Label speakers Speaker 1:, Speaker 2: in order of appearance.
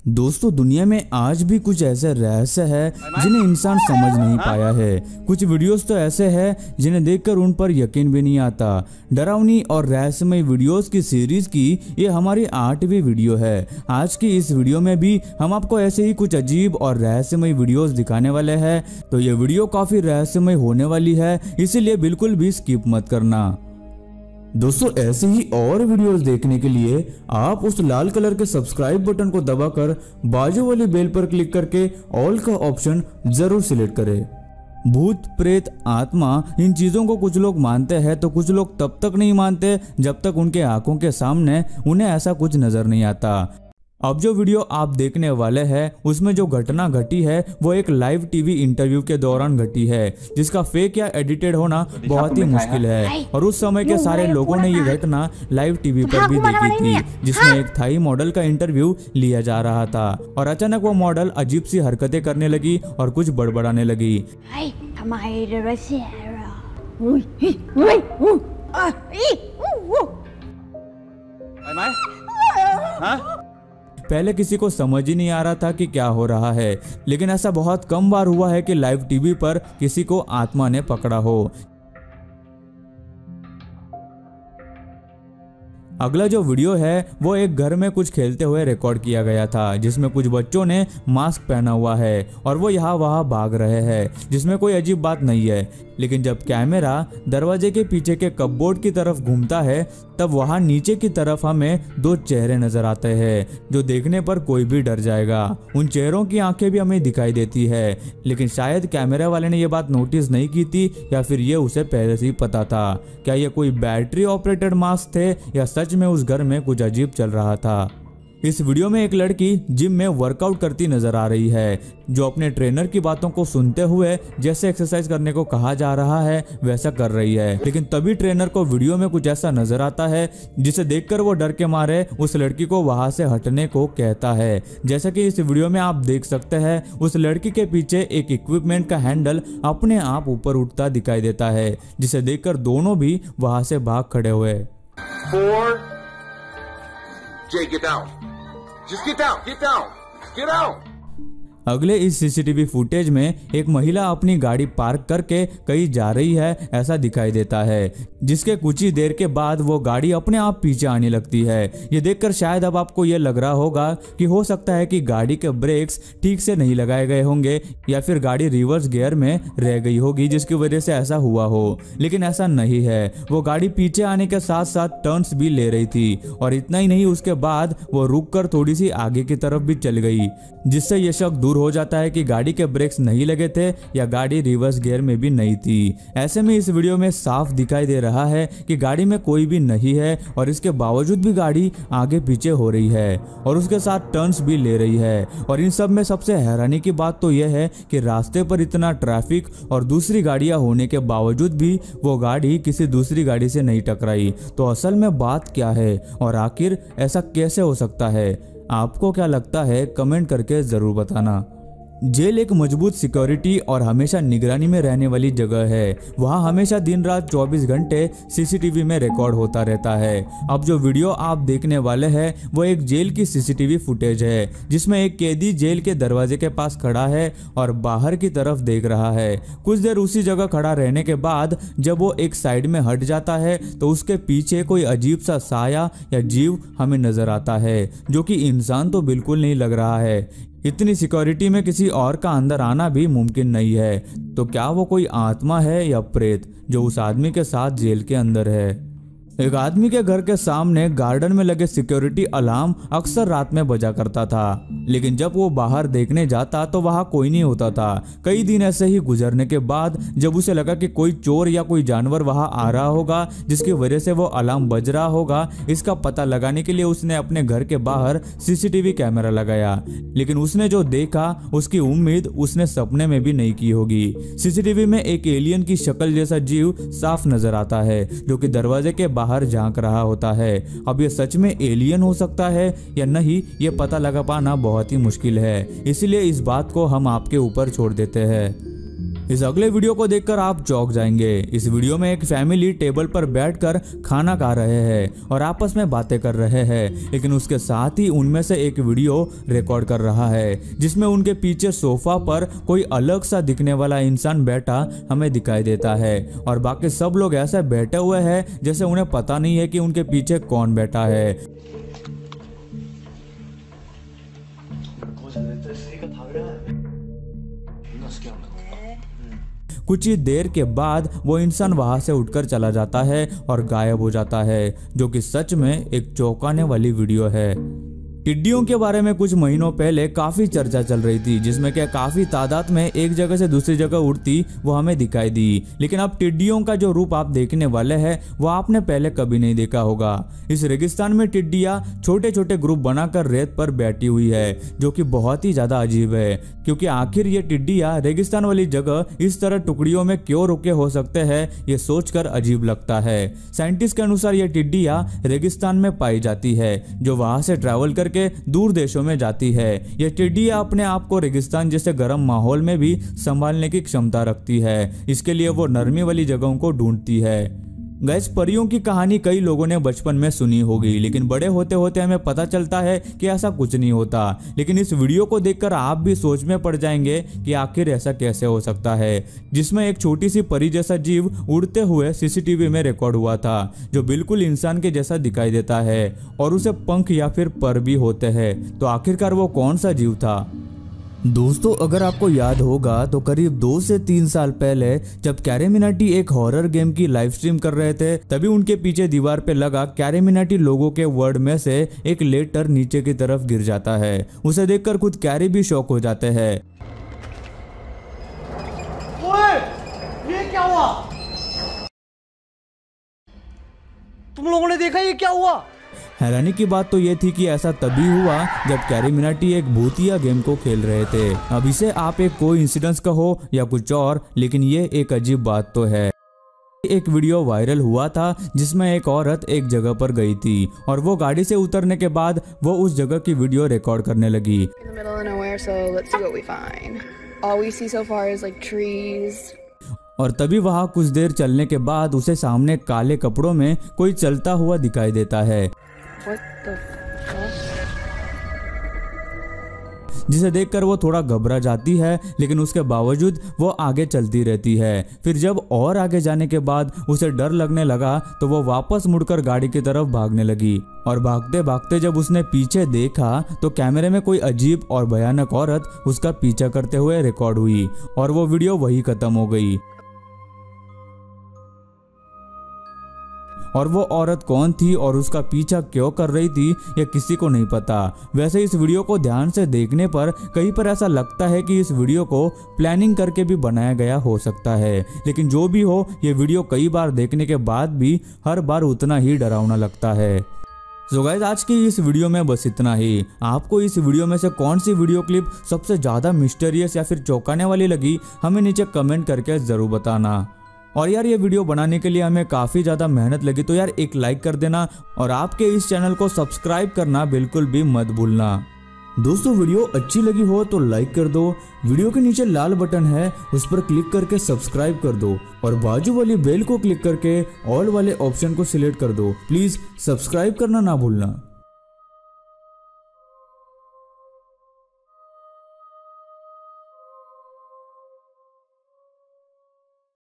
Speaker 1: दोस्तों, दुनिया में आज भी कुछ ऐसे रहस्य है जिन्हें इंसान समझ नहीं पाया है। कुछ वीडियोस तो ऐसे हैं जिन्हें देखकर उन पर यकीन भी नहीं आता। डरावनी और रहस्यमय वीडियोस की सीरीज की ये हमारी 8वीं वीडियो है। आज की इस वीडियो में भी हम आपको ऐसे ही कुछ अजीब और रहस्यमय वीडियोस दिखाने वाले हैं। तो ये वीडियो काफी रहस्यमय होने वाली है, इसीलिए बिल्कुल भी स्किप मत करना। दोस्तों, ऐसे ही और वीडियोस देखने के लिए आप उस लाल कलर के सब्सक्राइब बटन को दबाकर बाजू वाली बेल पर क्लिक करके ऑल का ऑप्शन जरूर सिलेक्ट करें। भूत, प्रेत, आत्मा, इन चीजों को कुछ लोग मानते हैं तो कुछ लोग तब तक नहीं मानते जब तक उनके आंखों के सामने उन्हें ऐसा कुछ नजर नहीं आता। अब जो वीडियो आप देखने वाले हैं उसमें जो घटना घटी है वो एक लाइव टीवी इंटरव्यू के दौरान घटी है, जिसका फेक या एडिटेड होना बहुत ही मुश्किल है। और उस समय के सारे लोगों ने ये घटना लाइव टीवी पर भी देखी थी, जिसमें एक थाई मॉडल का इंटरव्यू लिया जा रहा था और अचानक वो मॉडल अजीब सी हरकतें करने लगी और कुछ बड़बड़ाने लगी। पहले किसी को समझ ही नहीं आ रहा था कि क्या हो रहा है, लेकिन ऐसा बहुत कम बार हुआ है कि लाइव टीवी पर किसी को आत्मा ने पकड़ा हो। अगला जो वीडियो है वो एक घर में कुछ खेलते हुए रिकॉर्ड किया गया था, जिसमें कुछ बच्चों ने मास्क पहना हुआ है और वो यहाँ वहाँ भाग रहे हैं, जिसमें कोई अजीब बात नहीं है। लेकिन जब कैमरा दरवाजे के पीछे के कपबोर्ड की तरफ घूमता है तब वहाँ नीचे की तरफ हमें दो चेहरे नजर आते हैं, जो देखने पर कोई भी डर जाएगा। उन चेहरों की आंखें भी हमें दिखाई देती है, लेकिन शायद कैमरा वाले ने ये बात नोटिस नहीं की थी या फिर ये उसे पहले से ही पता था। क्या ये कोई बैटरी ऑपरेटेड मास्क थे या सच में उस घर में कुछ अजीब चल रहा था? इस वीडियो में एक लड़की जिम में वर्कआउट करती नजर आ रही है, जो अपने ट्रेनर की बातों को सुनते हुए जैसे एक्सरसाइज करने को कहा जा रहा है वैसा कर रही है। लेकिन तभी ट्रेनर को वीडियो में कुछ ऐसा नजर आता है जिसे देखकर वो डर के मारे उस लड़की को वहां से हटने को कहता है। जैसा कि इस वीडियो में आप देख सकते हैं, उस लड़की के पीछे एक इक्विपमेंट का हैंडल अपने आप ऊपर उठता दिखाई देता है, जिसे देखकर दोनों भी वहां से भाग खड़े हुए।
Speaker 2: Jay, get down. Just get down. Get down. Get out.
Speaker 1: अगले इस सीसीटीवी फुटेज में एक महिला अपनी गाड़ी पार्क करके कहीं जा रही है ऐसा दिखाई देता है, जिसके कुछ ही देर के बाद वो गाड़ी अपने आप पीछे आने लगती है। ये देखकर शायद अब आपको ये लग रहा होगा कि हो सकता है कि गाड़ी के ब्रेक्स ठीक से नहीं लगाए गए होंगे या फिर गाड़ी रिवर्स गियर में रह गई होगी, जिसकी वजह से ऐसा हुआ हो। लेकिन ऐसा नहीं है, वो गाड़ी पीछे आने के साथ साथ टर्न्स भी ले रही थी और इतना ही नहीं, उसके बाद वो रुककर थोड़ी सी आगे की तरफ भी चल गई, जिससे ये शक दूर हो जाता है कि गाड़ी के ब्रेक्स नहीं लगे थे या गाड़ी रिवर्स गियर में भी नहीं थी। ऐसे में इस वीडियो में साफ दिखाई दे रहा है कि गाड़ी में कोई भी नहीं है और इसके बावजूद भी गाड़ी आगे पीछे हो रही है और उसके साथ टर्न्स भी ले रही है। और इन सब में सबसे हैरानी की बात तो यह है कि रास्ते पर इतना ट्रैफिक और दूसरी गाड़ियां होने के बावजूद भी वो गाड़ी किसी दूसरी गाड़ी से नहीं टकराई। तो असल में बात क्या है और आखिर ऐसा कैसे हो सकता है? आपको क्या लगता है? कमेंट करके जरूर बताना। जेल एक मजबूत सिक्योरिटी और हमेशा निगरानी में रहने वाली जगह है। वहाँ हमेशा दिन रात 24 घंटे सीसीटीवी में रिकॉर्ड होता रहता है। अब जो वीडियो आप देखने वाले हैं वो एक जेल की सीसीटीवी फुटेज है, जिसमें एक कैदी जेल के दरवाजे के पास खड़ा है और बाहर की तरफ देख रहा है। कुछ देर उसी जगह खड़ा रहने के बाद जब वो एक साइड में हट जाता है तो उसके पीछे कोई अजीब सा साया या जीव हमें नजर आता है, जो कि इंसान तो बिल्कुल नहीं लग रहा है। इतनी सिक्योरिटी में किसी और का अंदर आना भी मुमकिन नहीं है। तो क्या वो कोई आत्मा है या प्रेत जो उस आदमी के साथ जेल के अंदर है? एक आदमी के घर के सामने गार्डन में लगे सिक्योरिटी अलार्म अक्सर रात में बजा करता था, लेकिन जब वो बाहर देखने जाता तो वहाँ कोई नहीं होता था। कई दिन ऐसे ही गुजरने के बाद जब उसे लगा कि कोई चोर या कोई जानवर वहाँ आ रहा होगा जिसकी वजह से वो अलार्म बज रहा होगा, इसका पता लगाने के लिए उसने अपने घर के बाहर सीसीटीवी कैमरा लगाया। लेकिन उसने जो देखा उसकी उम्मीद उसने सपने में भी नहीं की होगी। सीसीटीवी में एक एलियन की शक्ल जैसा जीव साफ नजर आता है, जो कि दरवाजे के बाहर झांक रहा होता है। अब ये सच में एलियन हो सकता है या नहीं, ये पता लगा पाना बहुत ही मुश्किल है, इसलिए इस बात को हम आपके ऊपर छोड़ देते हैं। इस अगले वीडियो को देखकर आप चौंक जाएंगे। इस वीडियो में एक फैमिली टेबल पर बैठकर खाना खा रहे हैं और आपस में बातें कर रहे हैं, लेकिन उसके साथ ही उनमें से एक वीडियो रिकॉर्ड कर रहा है जिसमें उनके पीछे सोफा पर कोई अलग सा दिखने वाला इंसान बैठा हमें दिखाई देता है और बाकी सब लोग ऐसे बैठे हुए हैं जैसे उन्हें पता नहीं है कि उनके पीछे कौन बैठा है। कुछ ही देर के बाद वो इंसान वहां से उठकर चला जाता है और गायब हो जाता है, जो कि सच में एक चौंकाने वाली वीडियो है। टिड्डियों के बारे में कुछ महीनों पहले काफी चर्चा चल रही थी, जिसमें क्या काफी तादाद में एक जगह से दूसरी जगह उड़ती वो हमें दिखाई दी। लेकिन अब टिड्डियों का जो रूप आप देखने वाले हैं वो आपने पहले कभी नहीं देखा होगा। इस रेगिस्तान में टिड्डियां छोटे छोटे ग्रुप बनाकर रेत पर बैठी हुई है, जो कि बहुत ही ज्यादा अजीब है, क्योंकि आखिर ये टिड्डियां रेगिस्तान वाली जगह इस तरह टुकड़ियों में क्यों रुके हो सकते हैं, ये सोचकर अजीब लगता है। साइंटिस्ट के अनुसार ये टिड्डियां रेगिस्तान में पाई जाती है, जो वहां से ट्रैवल करके दूर देशों में जाती है। यह टिड्डियां अपने आप को रेगिस्तान जैसे गर्म माहौल में भी संभालने की क्षमता रखती है, इसके लिए वो नरमी वाली जगहों को ढूंढती है। गैस, परियों की कहानी कई लोगों ने बचपन में सुनी होगी, लेकिन बड़े होते होते हमें पता चलता है कि ऐसा कुछ नहीं होता। लेकिन इस वीडियो को देखकर आप भी सोच में पड़ जाएंगे कि आखिर ऐसा कैसे हो सकता है, जिसमें एक छोटी सी परी जैसा जीव उड़ते हुए सीसीटीवी में रिकॉर्ड हुआ था, जो बिल्कुल इंसान के जैसा दिखाई देता है और उसे पंख या फिर पर भी होते हैं। तो आखिरकार वो कौन सा जीव था? दोस्तों, अगर आपको याद होगा तो करीब 2 से 3 साल पहले जब कैरेमिनाटी एक हॉरर गेम की लाइव स्ट्रीम कर रहे थे, तभी उनके पीछे दीवार पे लगा कैरेमिनाटी लोगों के वर्ड में से एक लेटर नीचे की तरफ गिर जाता है। उसे देखकर खुद कैरी भी शॉक हो जाते हैं।
Speaker 3: ओए, ये क्या हुआ? तुम लोगों ने देखा ये क्या हुआ?
Speaker 1: हैरानी की बात तो ये थी कि ऐसा तभी हुआ जब कैरेमिनाटी एक भूतिया गेम को खेल रहे थे। अब इसे आप एक कोइंसिडेंस कहो या कुछ और, लेकिन ये एक अजीब बात तो है। एक वीडियो वायरल हुआ था जिसमें एक औरत एक जगह पर गई थी और वो गाड़ी से उतरने के बाद वो उस जगह की वीडियो रिकॉर्ड करने लगी। और तभी वहाँ कुछ देर चलने के बाद उसे सामने काले कपड़ों में कोई चलता हुआ दिखाई देता है, जिसे देखकर वो थोड़ा घबरा जाती है, लेकिन उसके बावजूद वो आगे चलती रहती है। फिर जब और आगे जाने के बाद उसे डर लगने लगा तो वो वापस मुड़कर गाड़ी की तरफ भागने लगी। और भागते भागते जब उसने पीछे देखा तो कैमरे में कोई अजीब और भयानक औरत उसका पीछा करते हुए रिकॉर्ड हुई और वो वीडियो वही खत्म हो गई। और वो औरत कौन थी और उसका पीछा क्यों कर रही थी ये किसी को नहीं पता। वैसे इस वीडियो को ध्यान से देखने पर कहीं पर ऐसा लगता है कि इस वीडियो को प्लानिंग करके भी बनाया गया हो सकता है, लेकिन जो भी हो ये वीडियो कई बार देखने के बाद भी हर बार उतना ही डरावना लगता है। सो गाइस, आज की इस वीडियो में बस इतना ही। आपको इस वीडियो में से कौन सी वीडियो क्लिप सबसे ज्यादा मिस्टीरियस या फिर चौंकाने वाली लगी, हमें नीचे कमेंट करके जरूर बताना। और यार, ये वीडियो बनाने के लिए हमें काफ़ी ज़्यादा मेहनत लगी, तो यार एक लाइक कर देना और आपके इस चैनल को सब्सक्राइब करना बिल्कुल भी मत भूलना। दोस्तों, वीडियो अच्छी लगी हो तो लाइक कर दो, वीडियो के नीचे लाल बटन है उस पर क्लिक करके सब्सक्राइब कर दो और बाजू वाली बेल को क्लिक करके ऑल वाले ऑप्शन को सिलेक्ट कर दो। प्लीज़ सब्सक्राइब करना ना भूलना।